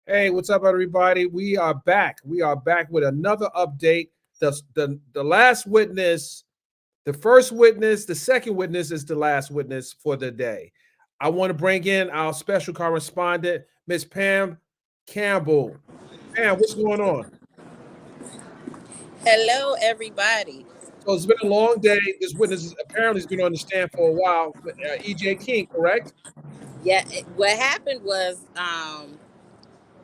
Hey, what's up, everybody? We are back. We are back with another update. The last witness, the first witness, the second witness is the last witness for the day. I want to bring in our special correspondent, Miss Pam Campbell. Pam, what's going on? Hello, everybody. So it's been a long day. This witness apparently has been on the stand for a while. E.J. King, correct? Yeah, what happened was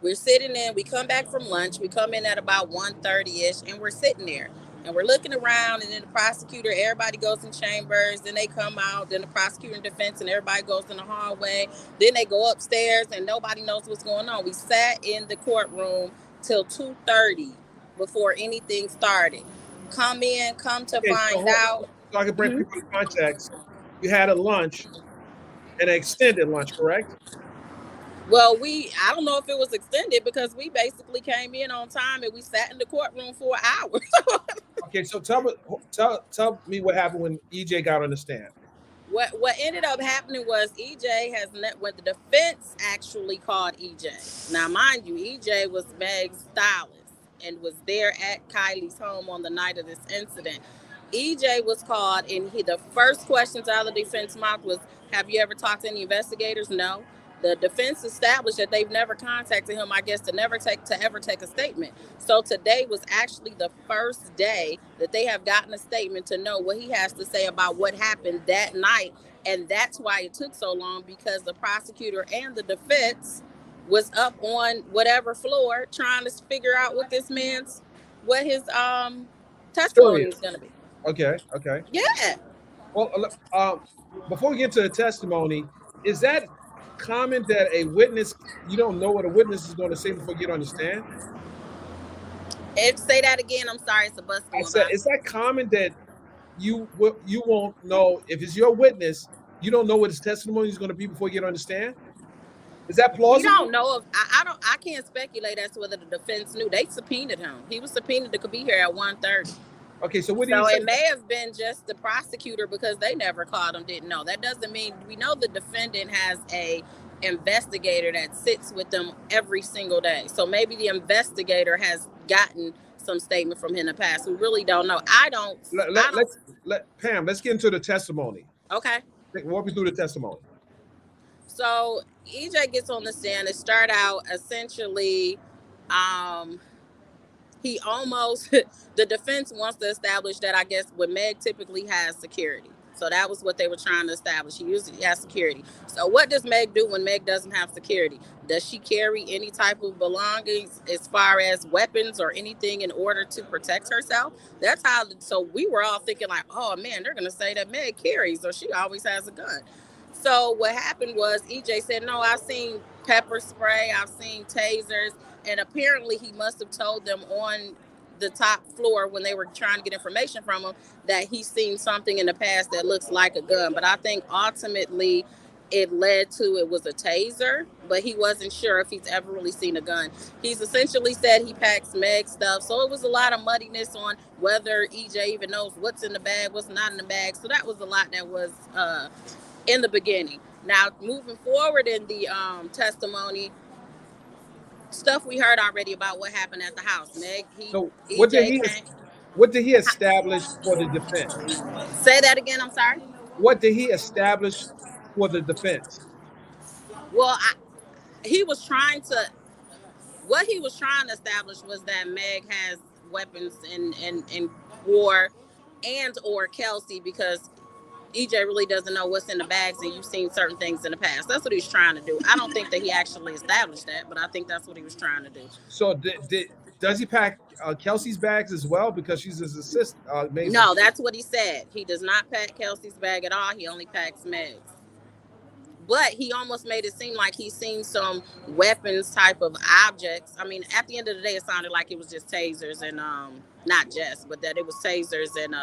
we're sitting in, we come back from lunch, we come in at about 1:30ish, and we're sitting there. And we're looking around, and then the prosecutor, everybody goes in chambers, then they come out, then the prosecutor and defense, and everybody goes in the hallway. Then they go upstairs, and nobody knows what's going on. We sat in the courtroom till 2:30 before anything started. Come to find out. So I can bring people in context. You had a lunch, an extended lunch, correct? Well, I don't know if it was extended because we basically came in on time and we sat in the courtroom for an hour. Okay, so tell me what happened when EJ got on the stand. What ended up happening was when the defense actually called EJ. Now, mind you, EJ was Meg's stylist and was there at Kylie's home on the night of this incident. EJ was called, and the first questions out of the defense mouth was, "Have you ever talked to any investigators?" No. The defense established that they've never contacted him, I guess, to ever take a statement. So today was actually the first day that they have gotten a statement to know what he has to say about what happened that night. And that's why it took so long, because the prosecutor and the defense was up on whatever floor trying to figure out what his testimony is going to be. Okay. Yeah. Well, before we get to the testimony, is that common that a witness, you don't know what a witness is going to say before you get on the stand? Say that again. I'm sorry, it's a bus going by. Is that common that you won't know if it's your witness, you don't know what his testimony is going to be before you get on the stand? Is that plausible? We don't know if I can't speculate as to whether the defense knew. They subpoenaed him. He was subpoenaed to be here at 1:30. Okay, so it may have been just the prosecutor, because they never called him, didn't know. That doesn't mean we know the defendant has a investigator that sits with them every single day. So maybe the investigator has gotten some statement from him in the past. We really don't know. Pam, let's get into the testimony. Okay. Walk me through the testimony. So EJ gets on the stand. It start out essentially, he almost, the defense wants to establish that, I guess, when Meg typically has security. So that was what they were trying to establish. He usually has security. So what does Meg do when Meg doesn't have security? Does she carry any type of belongings as far as weapons or anything in order to protect herself? That's how, so we were all thinking like, oh man, they're going to say that Meg carries or she always has a gun. So what happened was EJ said, no, I've seen pepper spray, I've seen tasers, and apparently he must have told them on the top floor when they were trying to get information from him that he's seen something in the past that looks like a gun. But I think ultimately it led to, it was a taser, but he wasn't sure if he's ever really seen a gun. He's essentially said he packs Meg stuff. So it was a lot of muddiness on whether EJ even knows what's in the bag, what's not in the bag. So that was a lot that was in the beginning. Now, moving forward in the testimony, stuff we heard already about what happened at the house. Meg, what did he establish for the defense? Say that again, I'm sorry. What did he establish for the defense? Well, he was trying to what he was trying to establish was that Meg has weapons in war, and or Kelsey, because EJ really doesn't know what's in the bags, and you've seen certain things in the past. That's what he's trying to do. I don't think that he actually established that, but I think that's what he was trying to do. So does he pack Kelsey's bags as well because she's his assistant, main No, assistant? that's what he said. He does not pack Kelsey's bag at all. He only packs Meg's. But he almost made it seem like he's seen some weapons type of objects. I mean, at the end of the day, it sounded like it was just tasers and not just, but that it was tasers and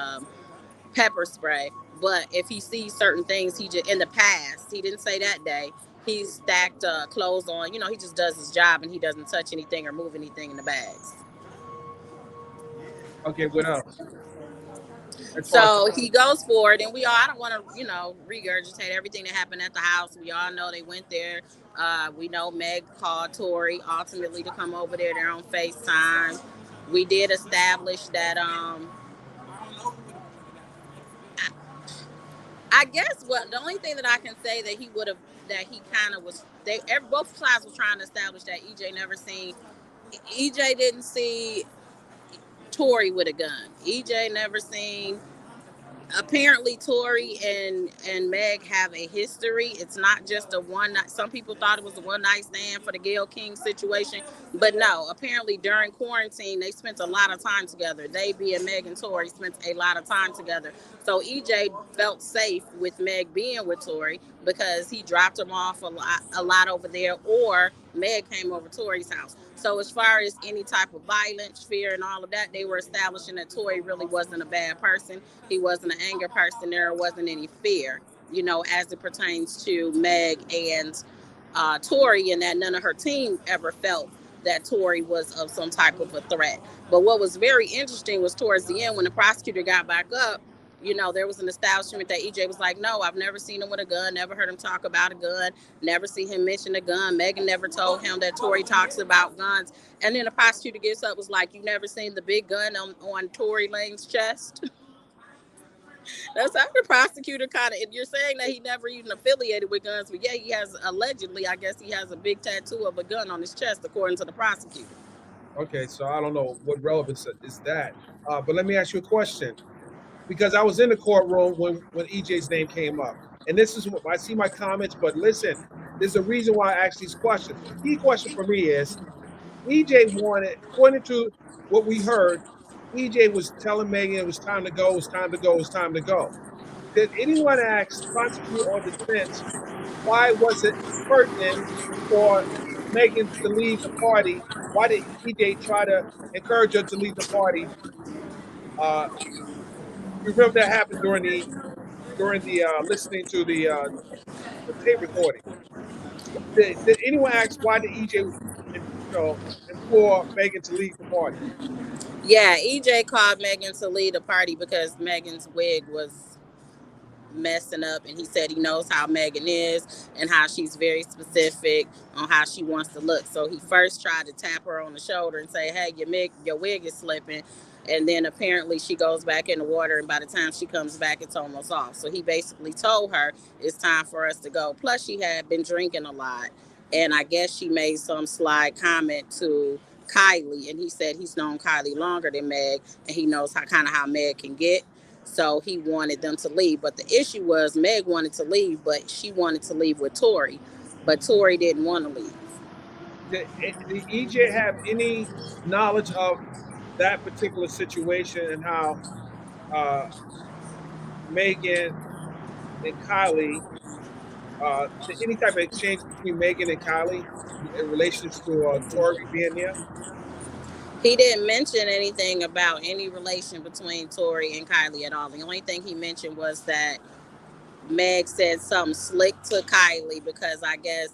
pepper spray. But if he sees certain things, he just in the past, he didn't say that day. He stacked clothes on. You know, he just does his job and he doesn't touch anything or move anything in the bags. Okay, what else? As far as So he goes forward, and we all, I don't want to, regurgitate everything that happened at the house. We all know they went there. We know Meg called Tori ultimately to come over there. They're on FaceTime. We did establish that, I guess what the only thing that I can say that he would have, that he kind of was, both sides were trying to establish that EJ didn't see Tori with a gun. EJ never seen. Apparently Tori and Meg have a history. It's not just a one night. Some people thought it was a one night stand for the Gayle King situation, but no. Apparently during quarantine they spent a lot of time together. They, being Meg and Tori, spent a lot of time together. So EJ felt safe with Meg being with Tori because he dropped him off a lot over there, or Meg came over to Tori's house. So as far as any type of violence, fear, and all of that, they were establishing that Tori really wasn't a bad person. He wasn't an anger person. There wasn't any fear, as it pertains to Meg and Tori, and that none of her team ever felt that Tori was of some type of a threat. But what was very interesting was towards the end when the prosecutor got back up, there was an establishment that EJ was like, no, I've never seen him with a gun, never heard him talk about a gun, never see him mention a gun. Megan never told him that Tori talks about guns. And then the prosecutor gets up, was like, you never seen the big gun on Tory Lane's chest? That's how the prosecutor kind of, if you're saying that he never even affiliated with guns, but yeah, he has, allegedly, I guess he has a big tattoo of a gun on his chest, according to the prosecutor. Okay, so I don't know what relevance is that. But let me ask you a question, because I was in the courtroom when EJ's name came up, and this is what I see my comments. But listen, there's a reason why I ask these questions. The key question for me is EJ wanted, according to what we heard, EJ was telling Megan it was time to go, it's time to go, it's time to go. Did anyone ask prosecutor or defense why was it pertinent for Megan to leave the party? Why did EJ try to encourage her to leave the party? Uh, you remember that happened during the listening to the tape recording. Did anyone ask why did EJ implore Megan to leave the party? Yeah, EJ called Megan to lead the party because Megan's wig was messing up, and he said he knows how Megan is and how she's very specific on how she wants to look. So he first tried to tap her on the shoulder and say, hey, your wig is slipping. And then apparently she goes back in the water, and by the time she comes back, it's almost off. So he basically told her it's time for us to go. Plus, she had been drinking a lot, and I guess she made some sly comment to Kylie, and he said he's known Kylie longer than Meg, and he knows how Meg can get. So he wanted them to leave. But the issue was Meg wanted to leave, but she wanted to leave with Tori. But Tori didn't want to leave. Did EJ have any knowledge of that particular situation and how uh, Megan and Kylie, any type of exchange between Megan and Kylie in relations to Tori being there? He didn't mention anything about any relation between Tori and Kylie at all. The only thing he mentioned was that Meg said something slick to Kylie because I guess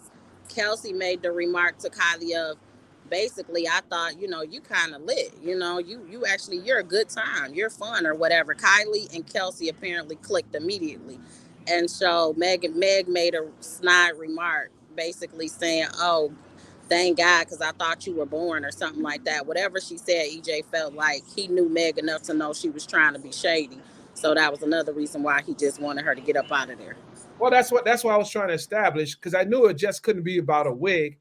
Kelsey made the remark to Kylie of basically, I thought, you kind of lit, you actually, you're a good time, you're fun or whatever. Kylie and Kelsey apparently clicked immediately. And so Meg made a snide remark basically saying, oh, thank God, because I thought you were born or something like that. Whatever she said, EJ felt like he knew Meg enough to know she was trying to be shady. So that was another reason why he just wanted her to get up out of there. Well, that's what I was trying to establish because I knew it just couldn't be about a wig.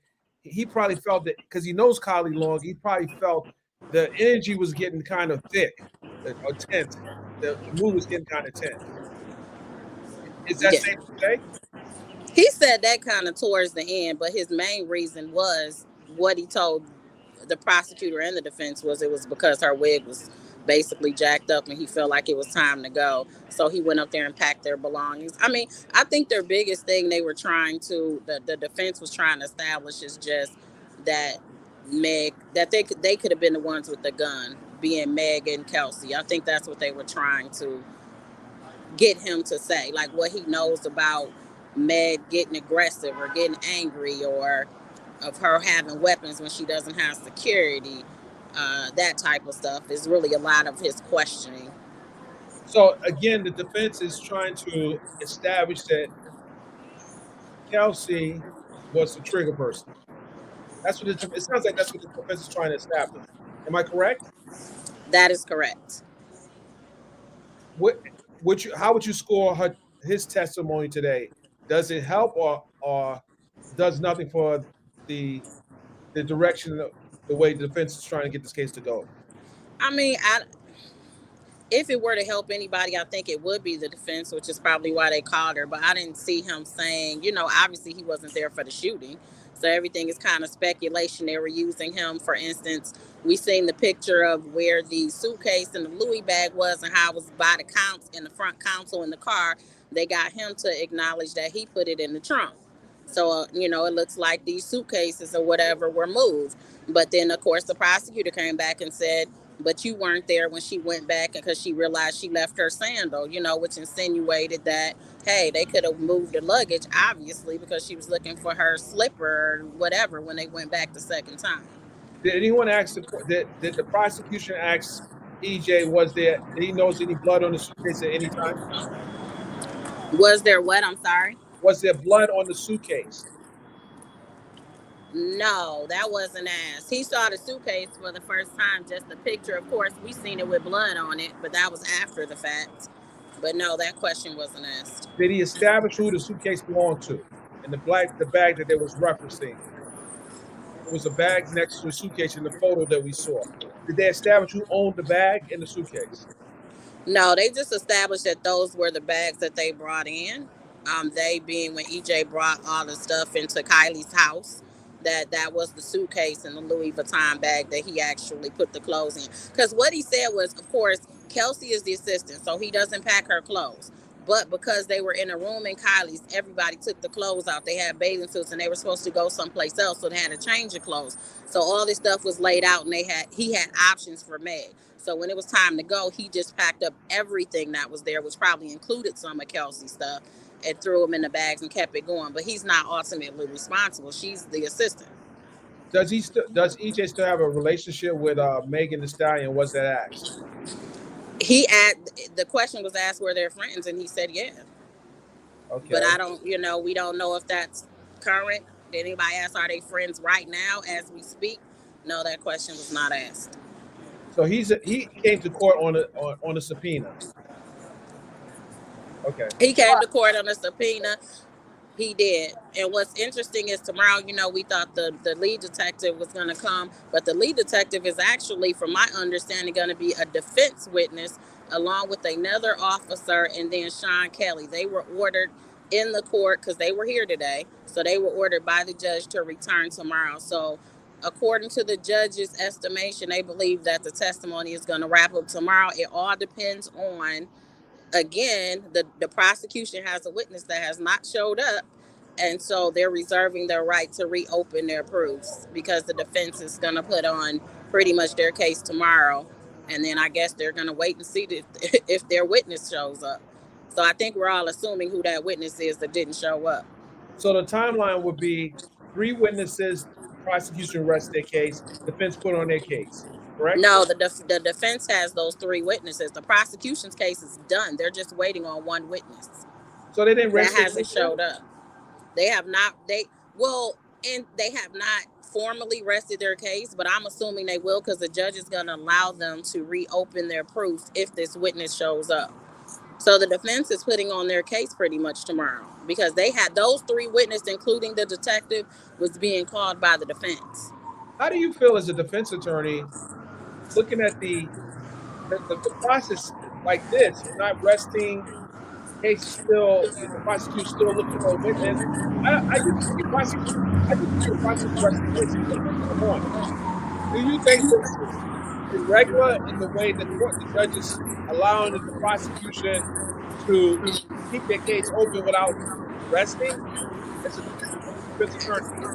he probably felt that because he knows Kylie Long, he probably felt the energy was getting kind of thick or tense. The mood was getting kind of tense. Is that Yeah. safe to say? He said that kind of towards the end, but his main reason was what he told the prosecutor and the defense was it was because her wig was basically jacked up and he felt like it was time to go. So he went up there and packed their belongings. I mean, I think their biggest thing they were trying to, the defense was trying to establish is just that Meg, that they could have been the ones with the gun, being Meg and Kelsey. I think that's what they were trying to get him to say, like what he knows about Meg getting aggressive or getting angry, or of her having weapons when she doesn't have security. That type of stuff is really a lot of his questioning. So again, the defense is trying to establish that Kelsey was the trigger person. That's what it sounds like. That's what the defense is trying to establish. Am I correct? That is correct. What would you? How would you score his testimony today? Does it help or does nothing for the the direction, the way the defense is trying to get this case to go? I mean, if it were to help anybody, I think it would be the defense, which is probably why they called her. But I didn't see him saying, obviously he wasn't there for the shooting. So everything is kind of speculation. They were using him. For instance, we seen the picture of where the suitcase and the Louis bag was and how it was by the counts in the front console in the car. They got him to acknowledge that he put it in the trunk. So, it looks like these suitcases or whatever were moved. But then, of course, the prosecutor came back and said, but you weren't there when she went back because she realized she left her sandal, which insinuated that, hey, they could have moved the luggage, obviously, because she was looking for her slipper or whatever when they went back the second time. Did anyone ask did the prosecution ask EJ, was there, did he notice any blood on the suitcase at any time? Was there what? I'm sorry. Was there blood on the suitcase? No, that wasn't asked. He saw the suitcase for the first time, just the picture. Of course, we seen it with blood on it, but that was after the fact. But no, that question wasn't asked. Did he establish who the suitcase belonged to? And the bag that they was referencing. It was a bag next to a suitcase in the photo that we saw. Did they establish who owned the bag and the suitcase? No, they just established that those were the bags that they brought in. They being when EJ brought all the stuff into Kylie's house, that was the suitcase and the Louis Vuitton bag that he actually put the clothes in. Because what he said was, of course, Kelsey is the assistant, so he doesn't pack her clothes. But because they were in a room in Kylie's, everybody took the clothes out. They had bathing suits and they were supposed to go someplace else, so they had to change the clothes. So all this stuff was laid out, and he had options for Meg. So when it was time to go, he just packed up everything that was there, which probably included some of Kelsey's stuff, and threw them in the bags and kept it going. But he's not ultimately responsible. She's the assistant. Does EJ still have a relationship with Megan Thee Stallion? Was that asked? The question was asked, were they friends, and he said yeah. Okay. But I don't, we don't know if that's current. Did anybody ask, are they friends right now as we speak? No, that question was not asked. So he came to court on a subpoena. Okay. He came to court on a subpoena. He did. And what's interesting is tomorrow, we thought the lead detective was going to come, but the lead detective is actually, from my understanding, going to be a defense witness along with another officer and then Sean Kelly. They were ordered in the court because they were here today. So they were ordered by the judge to return tomorrow. So according to the judge's estimation, they believe that the testimony is going to wrap up tomorrow. It all depends on, again, the prosecution has a witness that has not showed up, and so they're reserving their right to reopen their proofs because the defense is going to put on pretty much their case tomorrow, and then I guess they're going to wait and see if their witness shows up. So I think we're all assuming who that witness is that didn't show up. So the timeline would be 3 witnesses, prosecution rests their case, defense put on their case. Correct? No, the defense has those 3 witnesses. The prosecution's case is done. They're just waiting on one witness. So they didn't rest. That hasn't showed up. They have not. They have not formally rested their case, but I'm assuming they will because the judge is going to allow them to reopen their proofs if this witness shows up. So the defense is putting on their case pretty much tomorrow. because they had those 3 witnesses, including the detective, was being called by the defense. How do you feel as a defense attorney looking at the process like this, not resting, case is still, the prosecution still looking for a witness? I used to be a prosecutor. I used to see the prosecutor resting cases till 6 in the morning. Do you think this is irregular in the way the judge is allowing the prosecution to keep their case open without resting as a defense attorney?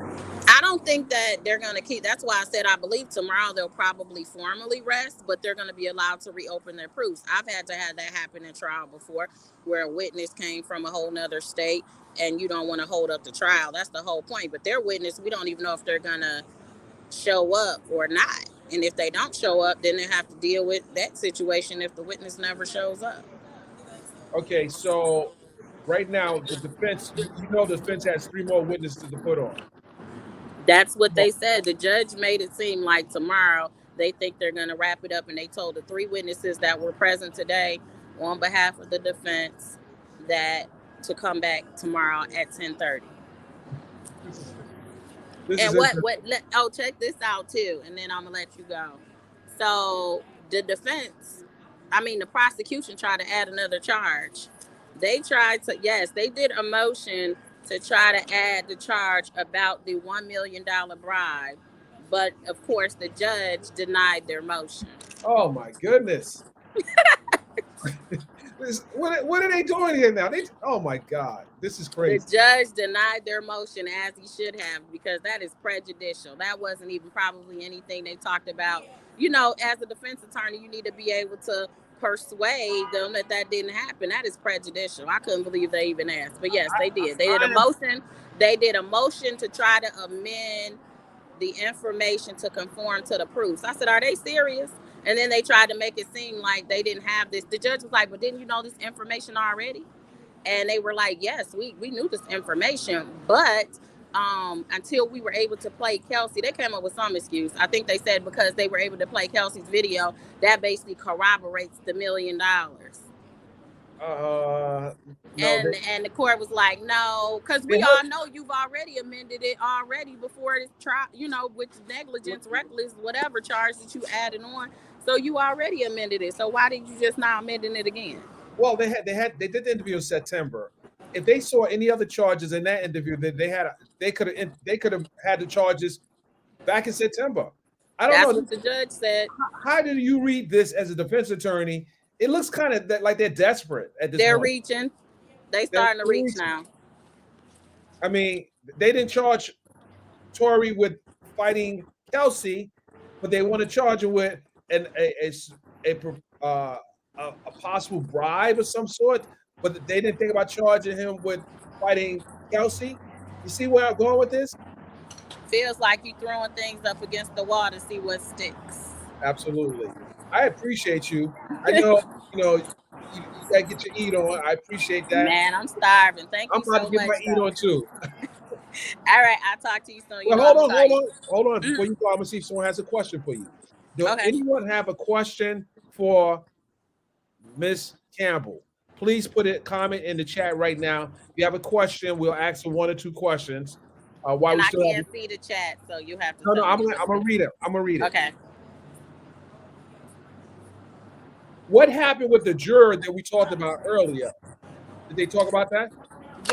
I don't think that they're going to keep. That's why I said I believe tomorrow they'll probably formally rest, but they're going to be allowed to reopen their proofs. I've had to have that happen in trial before, where a witness came from a whole nother state and you don't want to hold up the trial. That's the whole point. But their witness, we don't even know if they're going to show up or not. And if they don't show up, then they have to deal with that situation if the witness never shows up. Okay, so right now the defense, the defense has 3 more witnesses to put on. That's what they said. The judge made it seem like tomorrow they think they're going to wrap it up, and they told the 3 witnesses that were present today on behalf of the defense that to come back tomorrow at 10:30. Check this out too, and then I'm gonna let you go. So the the prosecution tried to add another charge. They did a motion to try to add the charge about the $1 million bribe, but of course the judge denied their motion. Oh my goodness. What are they doing here now? Oh my God, this is crazy. The judge denied their motion, as he should have, because that is prejudicial. That wasn't even probably anything they talked about. As a defense attorney, you need to be able to persuade them that didn't happen. That is prejudicial. I couldn't believe they even asked. But yes, they did. They did a motion. They did a motion to try to amend the information to conform to the proofs. I said, are they serious? And then they tried to make it seem like they didn't have this. The judge was like, but didn't you know this information already? And they were like, yes, we knew this information, but until we were able to play Kelsey, they came up with some excuse. I think they said because they were able to play Kelsey's video, that basically corroborates the $1 million. No, and the court was like, no, because we all know you've already amended it already before this trial, with negligence, reckless, whatever charge that you added on. So you already amended it. So why did you just not amending it again? Well, they did the interview in September. If they saw any other charges in that interview, that they could have had the charges back in September. I don't know. That's what the judge said. How do you read this as a defense attorney? It looks kind of like they're desperate at this point. They're reaching. They're starting to reach now. I mean, they didn't charge Tory with fighting Kelsey, but they want to charge him with a possible bribe of some sort, but they didn't think about charging him with fighting Kelsey. You see where I'm going with this? Feels like you're throwing things up against the wall to see what sticks. Absolutely. I appreciate you. I know, you gotta get your eat on. I appreciate that. Man, I'm starving. Thank you so much. I'm about to get my eat on too. All right, I'll talk to you soon. Well, hold on. Before you go, I'm gonna see if someone has a question for you. Does anyone have a question for Miss Campbell? Please put a comment in the chat right now. If you have a question, we'll ask 1 or 2 questions. I can't see the chat, so you have to. No, I'm gonna read it. Okay. What happened with the juror that we talked about earlier? Did they talk about that?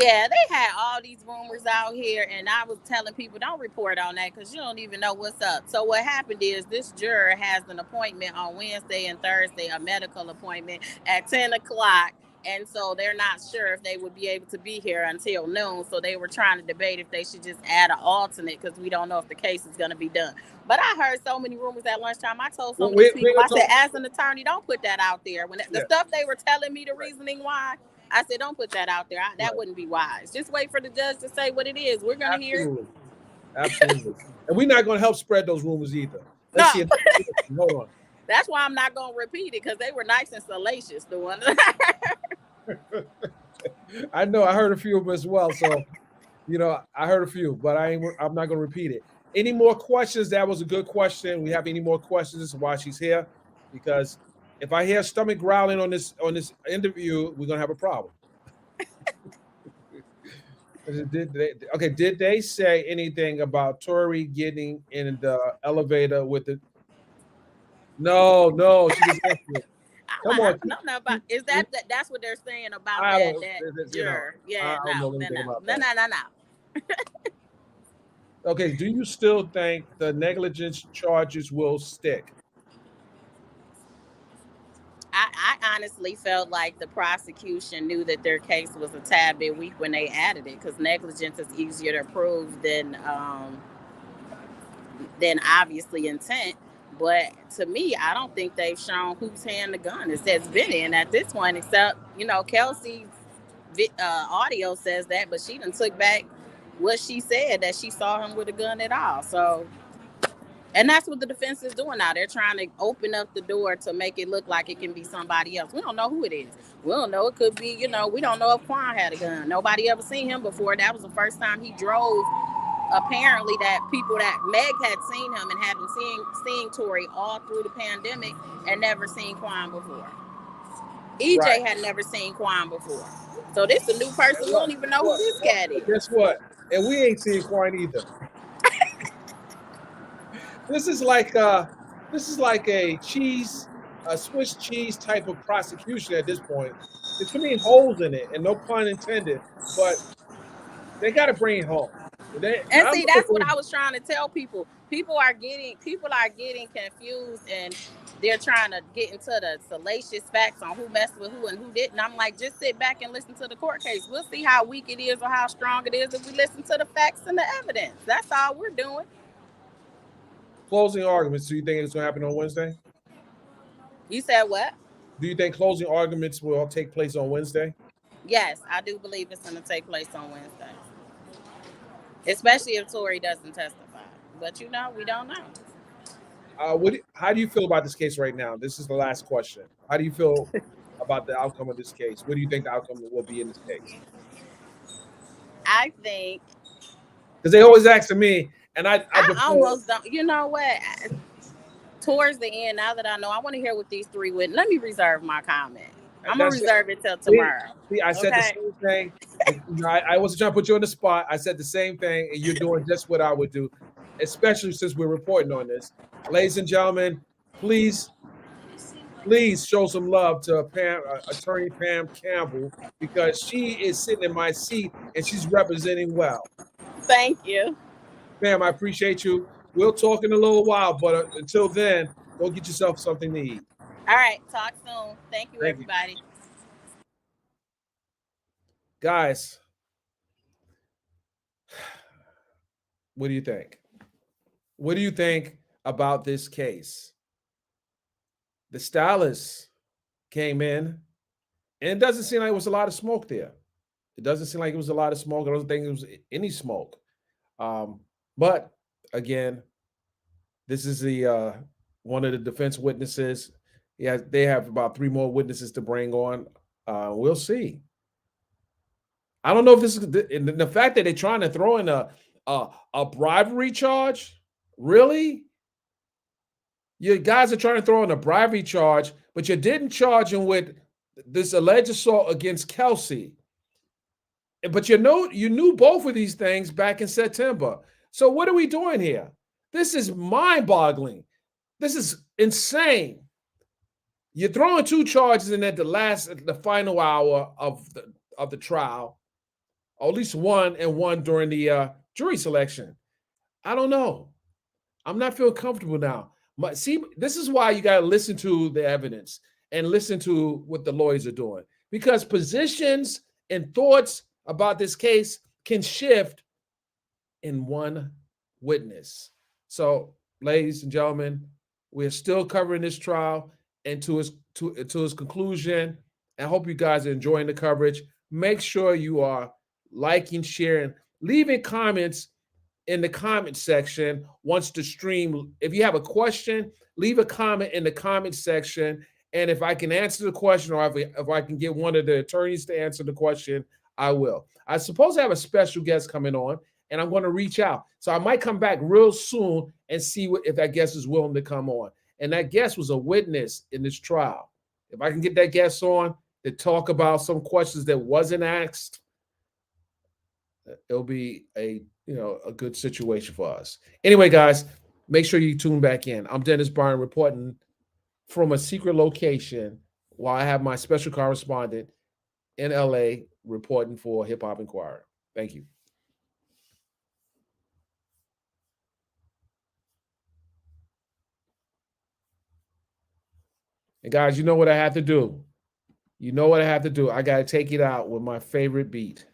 Yeah, they had all these rumors out here, and I was telling people don't report on that because you don't even know what's up. So what happened is this juror has an appointment on Wednesday and Thursday, a medical appointment at 10 o'clock. And so they're not sure if they would be able to be here until noon. So they were trying to debate if they should just add an alternate because we don't know if the case is going to be done. But I heard so many rumors at lunchtime. I told some of these people, I said, as an attorney, don't put that out there. When the stuff they were telling me, the reasoning why, I said, don't put that out there. That wouldn't be wise. Just wait for the judge to say what it is. We're going to hear it. Absolutely. And we're not going to help spread those rumors either. Let's see. Hold on. That's why I'm not going to repeat it because they were nice and salacious, the one. I know. I heard a few of them as well. So, I heard a few, but I'm not going to repeat it. Any more questions? That was a good question. We have any more questions? This is why she's here. Because if I hear stomach growling on this interview, we're going to have a problem. Did they say anything about Tori getting in the elevator with the? No, no, she was answering. Come I on, don't know nothing about. Is that's what they're saying about I don't, that you know, juror? I Yeah, don't no, know no, anything no, about no, that. no, no, no. Okay, do you still think the negligence charges will stick? I honestly felt like the prosecution knew that their case was a tad bit weak when they added it because negligence is easier to prove than obviously intent. But to me, I don't think they've shown whose hand the gun has been in at this point, except Kelsey's audio says that, but she done took back what she said that she saw him with a gun at all. So, and that's what the defense is doing now. They're trying to open up the door to make it look like it can be somebody else. We don't know who it is. We don't know. It could be, we don't know if Quan had a gun. Nobody ever seen him before. That was the first time he drove. Apparently, that people that Meg had seen him and had been seeing Tori all through the pandemic and never seen Quan before. Right. EJ had never seen Quan before. So this is a new person. We What? don't even know who What? this cat is. Guess what? And we ain't seen Quine either. This is like a Swiss cheese type of prosecution at this point. There's too many holes in it, and no pun intended. But they got to bring it home. And I'm see, looking that's what for. I was trying to tell people. People are getting confused, and they're trying to get into the salacious facts on who messed with who and who didn't. I'm like, just sit back and listen to the court case. We'll see how weak it is or how strong it is if we listen to the facts and the evidence. That's all we're doing. Closing arguments. Do you think it's going to happen on Wednesday? You said what? Do you think closing arguments will take place on Wednesday? Yes, I do believe it's going to take place on Wednesday, especially if Tory doesn't testify. But we don't know. How do you feel about this case right now? This is the last question. How do you feel about the outcome of this case? What do you think the outcome will be in this case? I think Because they always ask me, and I I defer. almost don't. You know what? Towards the end, now that I know, I want to hear what these three witnesses. Let me reserve my comment. I'm gonna That's it. reserve it till See, tomorrow. I said the Okay. same thing. I wasn't trying to put you on the spot. I said the same thing, and you're doing just what I would do, especially since we're reporting on this. Ladies and gentlemen, please, please show some love to Attorney Pam Campbell because she is sitting in my seat and she's representing well. Thank you. Pam, I appreciate you. We'll talk in a little while, but until then, go get yourself something to eat. All right. Talk soon. Thank you, Thank you. everybody. Guys, what do you think? What do you think about this case? The stylist came in, and it doesn't seem like it was a lot of smoke there. It doesn't seem like it was a lot of smoke. I don't think it was any smoke. But again, this is the one of the defense witnesses. Yeah, they have about three more witnesses to bring on. We'll see. I don't know if this is the fact that they're trying to throw in a bribery charge. Really, you guys are trying to throw in a bribery charge, but you didn't charge him with this alleged assault against Kelsey. But you knew both of these things back in September. So what are we doing here? This is mind-boggling. This is insane. You're throwing two charges in at the final hour of the trial, or at least one and one during the jury selection. I don't know. I'm not feeling comfortable now. See, this is why you got to listen to the evidence and listen to what the lawyers are doing, because positions and thoughts about this case can shift in one witness. So, ladies and gentlemen, we're still covering this trial and to its conclusion. I hope you guys are enjoying the coverage. Make sure you are liking, sharing, leaving comments in the comment section once the stream. If you have a question, leave a comment in the comment section. And if I can answer the question, or if I can get one of the attorneys to answer the question, I will. I suppose I have a special guest coming on, and I'm going to reach out. So I might come back real soon and see if that guest is willing to come on. And that guest was a witness in this trial. If I can get that guest on to talk about some questions that wasn't asked, it'll be a a good situation for us. Anyway, guys, make sure you tune back in. I'm Dennis Byrne reporting from a secret location while I have my special correspondent in LA reporting for Hip Hop Inquirer. Thank you. And guys, you know what I have to do. You know what I have to do. I got to take it out with my favorite beat.